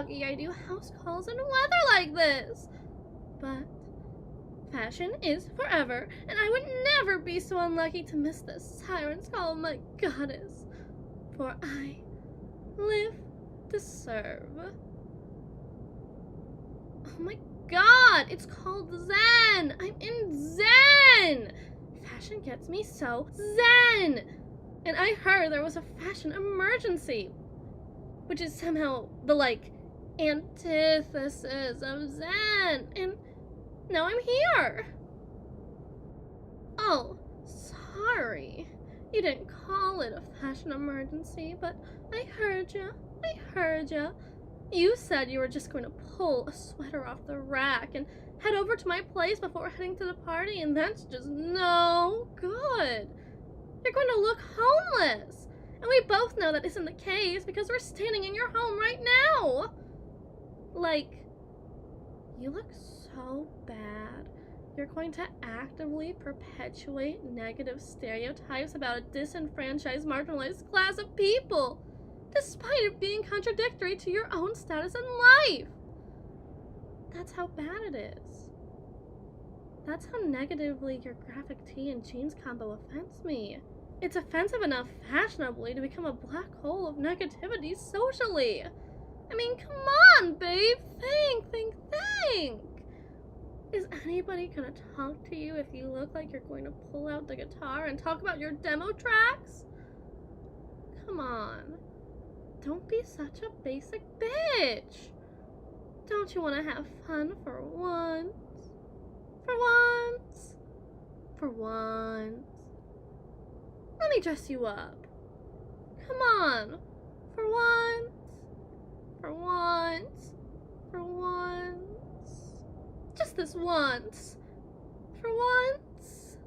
lucky I do house calls in weather like this. But fashion is forever, and I would never be so unlucky to miss the siren's call of my goddess. For I live to serve. Oh my god, it's called Zen! I'm in Zen! Fashion gets me so Zen! And I heard there was a fashion emergency, which is somehow the, antithesis of Zen. And now I'm here. Oh, sorry. You didn't call it a fashion emergency, but I heard ya. You said you were just going to pull a sweater off the rack and head over to my place before heading to the party, and that's just no good. You're going to look homeless. And we both know that isn't the case because we're standing in your home right now. You look so bad. You're going to actively perpetuate negative stereotypes about a disenfranchised, marginalized class of people, despite it being contradictory to your own status in life. That's how bad it is. That's how negatively your graphic tee and jeans combo offends me. It's offensive enough fashionably to become a black hole of negativity socially. I mean, come on, babe. Think. Is anybody gonna talk to you if you look like you're going to pull out the guitar and talk about your demo tracks? Come on. Don't be such a basic bitch. Don't you want to have fun for once? For once. Let me dress you up. Come on. For once. Just this once. For once.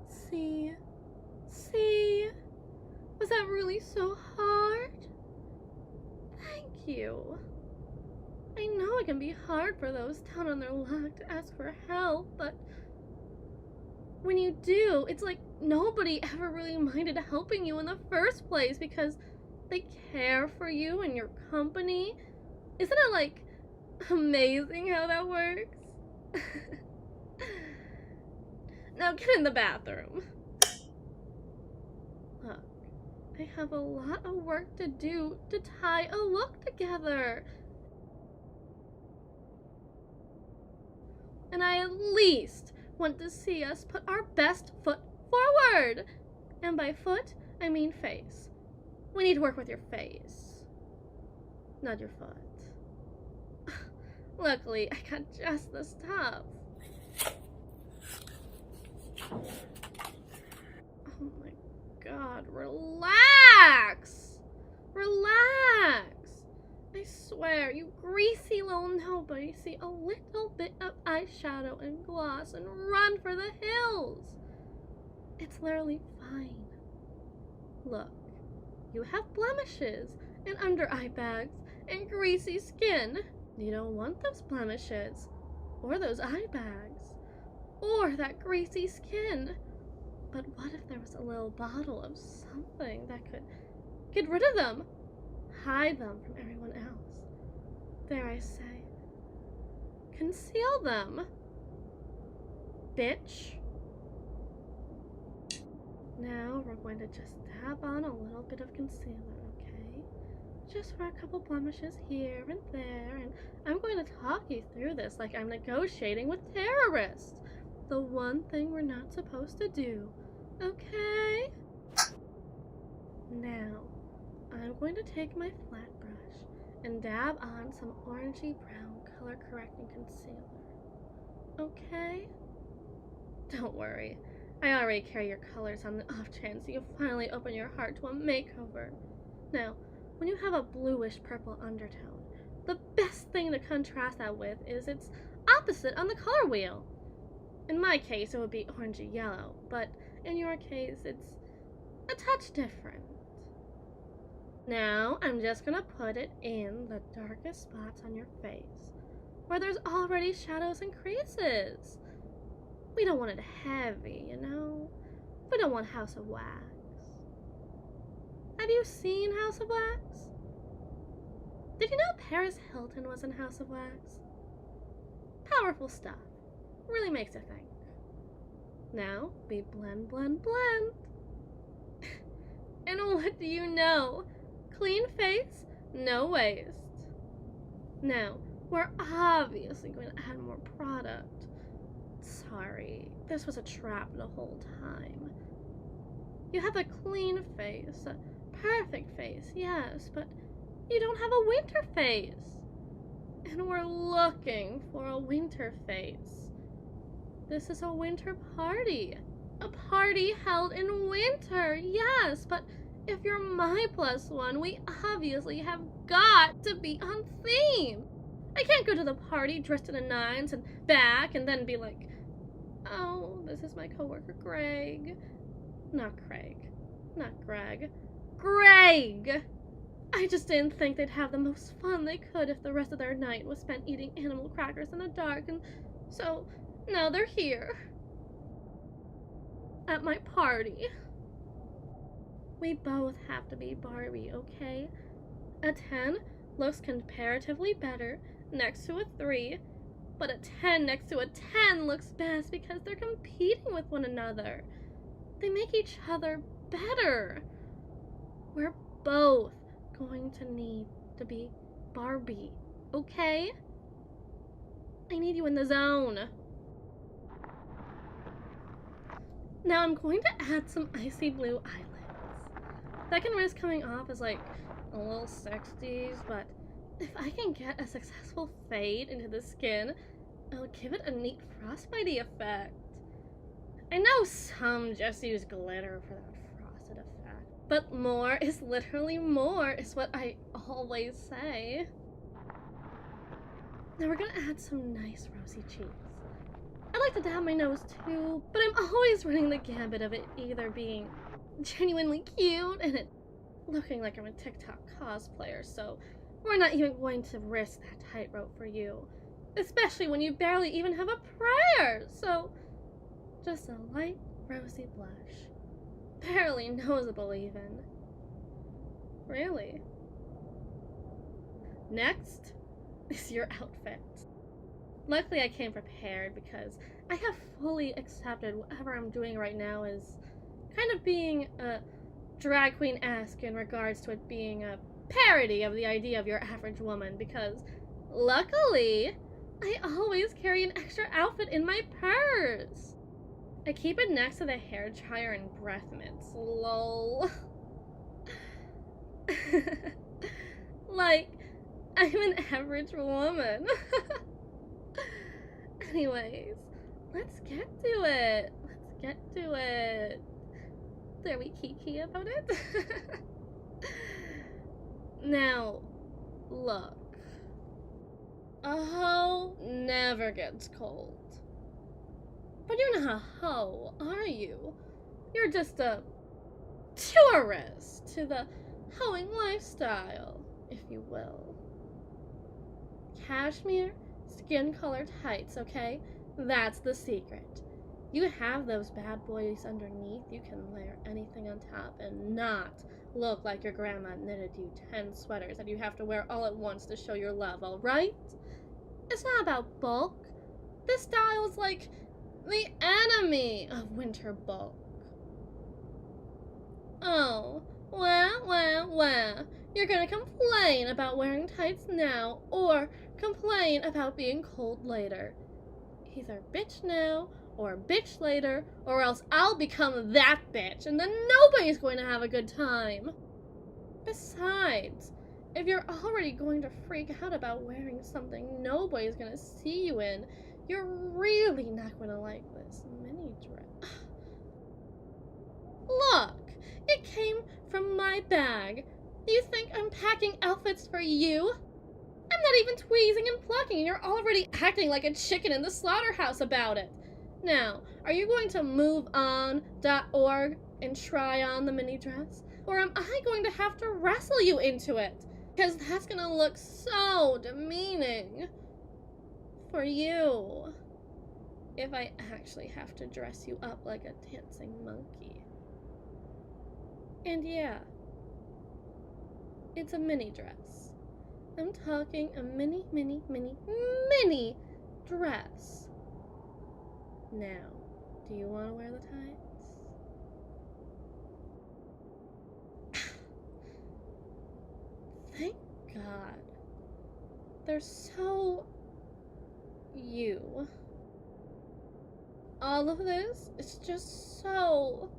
See? Was that really so hard? Thank you. I know it can be hard for those down on their luck to ask for help, but when you do, it's like nobody ever really minded helping you in the first place because they care for you and your company. Isn't it, amazing how that works? Now get in the bathroom. Look, I have a lot of work to do to tie a look together. And I at least want to see us put our best foot forward. And by foot, I mean face. We need to work with your face, not your foot. Luckily, I got just the stuff. Oh my god, relax! I swear, you greasy little nobody, see a little bit of eyeshadow and gloss and run for the hills. It's literally fine. Look, you have blemishes and under eye bags and greasy skin. You don't want those blemishes or those eye bags or that greasy skin. But what if there was a little bottle of something that could get rid of them? Hide them from everyone else. Dare I say, conceal them. Bitch. Now we're going to just dab on a little bit of concealer, okay? Just for a couple blemishes here and there, and I'm going to talk you through this like I'm negotiating with terrorists. The one thing we're not supposed to do, okay? Now, I'm going to take my flat brush and dab on some orangey brown color correcting concealer. Okay? Don't worry, I already carry your colors on the off chance you finally open your heart to a makeover. Now, when you have a bluish purple undertone, the best thing to contrast that with is its opposite on the color wheel. In my case, it would be orangey yellow, but in your case, it's a touch different. Now, I'm just gonna put it in the darkest spots on your face, where there's already shadows and creases. We don't want it heavy, you know? We don't want House of Wax. Have you seen House of Wax? Did you know Paris Hilton was in House of Wax? Powerful stuff. Really makes you think. Now, we blend, blend, blend. And what do you know? Clean face, no waste. Now, we're obviously going to add more product. Sorry, this was a trap the whole time. You have a clean face, a perfect face, yes, but you don't have a winter face. And we're looking for a winter face. This is a winter party. A party held in winter, yes, but if you're my +1, we obviously have got to be on theme. I can't go to the party dressed in a nines and back and then be like, oh, this is my coworker Greg. Not Craig. Not Greg. Greg! I just didn't think they'd have the most fun they could if the rest of their night was spent eating animal crackers in the dark, and so now they're here. At my party. We both have to be Barbie, okay? A 10 looks comparatively better next to a 3, but a 10 next to a 10 looks best because they're competing with one another. They make each other better. We're both going to need to be Barbie, okay? I need you in the zone. Now I'm going to add some icy blue eyelids. That can risk coming off as like a little 60s, but if I can get a successful fade into the skin, I'll give it a neat frostbitey effect. I know some just use glitter for that frosted effect, but more is literally more is what I always say. Now we're gonna add some nice rosy cheeks. I like to dab my nose too, but I'm always running the gambit of it either being genuinely cute and it looking like I'm a TikTok cosplayer, so we're not even going to risk that tightrope for you. Especially when you barely even have a prayer, so just a light rosy blush. Barely noticeable even. Really? Next is your outfit. Luckily I came prepared because I have fully accepted whatever I'm doing right now is kind of being a drag queen-esque in regards to it being a parody of the idea of your average woman, because luckily I always carry an extra outfit in my purse. I keep it next to the hair dryer and breath mints. Lol. Like, I'm an average woman. Anyways, let's get to it. Let's get to it. Dare we kiki about it? Now, look. A hoe never gets cold. But you're not a hoe, are you? You're just a tourist to the hoeing lifestyle, if you will. Cashmere, skin color tights, okay? That's the secret. You have those bad boys underneath, you can layer anything on top and not look like your grandma knitted you 10 sweaters that you have to wear all at once to show your love, alright? It's not about bulk. This style is like the enemy of winter bulk. Oh, well, you're gonna complain about wearing tights now, or complain about being cold later. Either bitch now, or bitch later, or else I'll become that bitch, and then nobody's going to have a good time. Besides, if you're already going to freak out about wearing something nobody's gonna see you in, you're really not gonna like this mini dress. Look, it came from my bag. You think I'm packing outfits for you? I'm not even tweezing and plucking, and you're already acting like a chicken in the slaughterhouse about it. Now, are you going to moveon.org and try on the mini dress? Or am I going to have to wrestle you into it? Because that's going to look so demeaning for you if I actually have to dress you up like a dancing monkey. And yeah, It's a mini dress. I'm talking a mini dress. Now, do you want to wear the tights? Thank God. They're so... you. All of this is just so...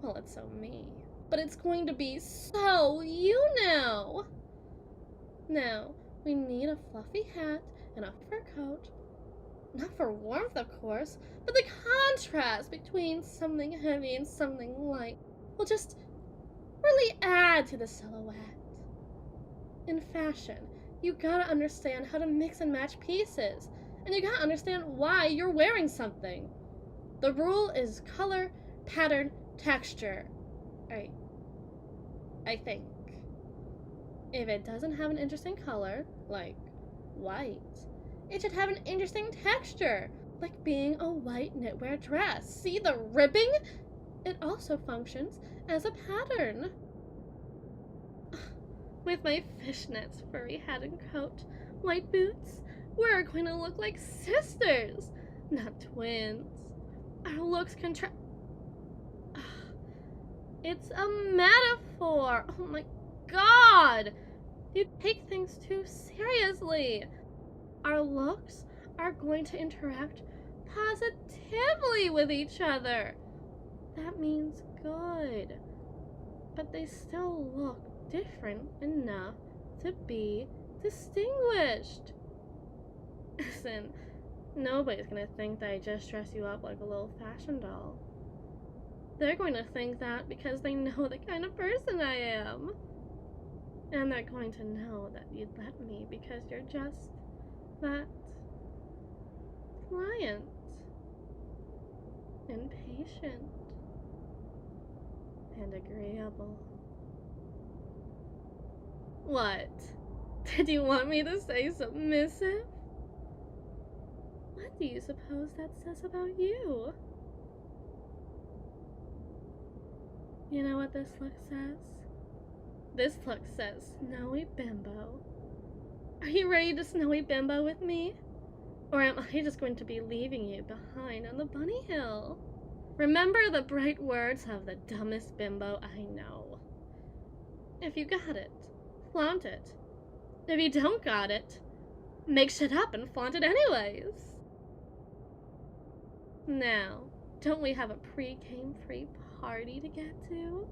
well, it's so me. But it's going to be so you now. Now, we need a fluffy hat and a fur coat. Not for warmth, of course, but the contrast between something heavy and something light will just really add to the silhouette. In fashion, you gotta understand how to mix and match pieces, and you gotta understand why you're wearing something. The rule is color, pattern, texture. I think. If it doesn't have an interesting color, like white, it should have an interesting texture, like being a white knitwear dress. See the ribbing? It also functions as a pattern. With my fishnets, furry hat and coat, white boots, we're going to look like sisters, not twins. Our looks It's a metaphor. Oh my God. You take things too seriously. Our looks are going to interact positively with each other. That means good. But they still look different enough to be distinguished. Listen, nobody's gonna think that I just dress you up like a little fashion doll. They're going to think that because they know the kind of person I am. And they're going to know that you'd let me because you're just that pliant and patient and agreeable. What? Did you want me to say submissive? What do you suppose that says about you? You know what this look says? This look says Snowy Bimbo. Are you ready to Snowy Bimbo with me? Or am I just going to be leaving you behind on the bunny hill? Remember the bright words of the dumbest bimbo I know. If you got it, flaunt it. If you don't got it, make shit up and flaunt it anyways. Now, don't we have a pre-game free party to get to?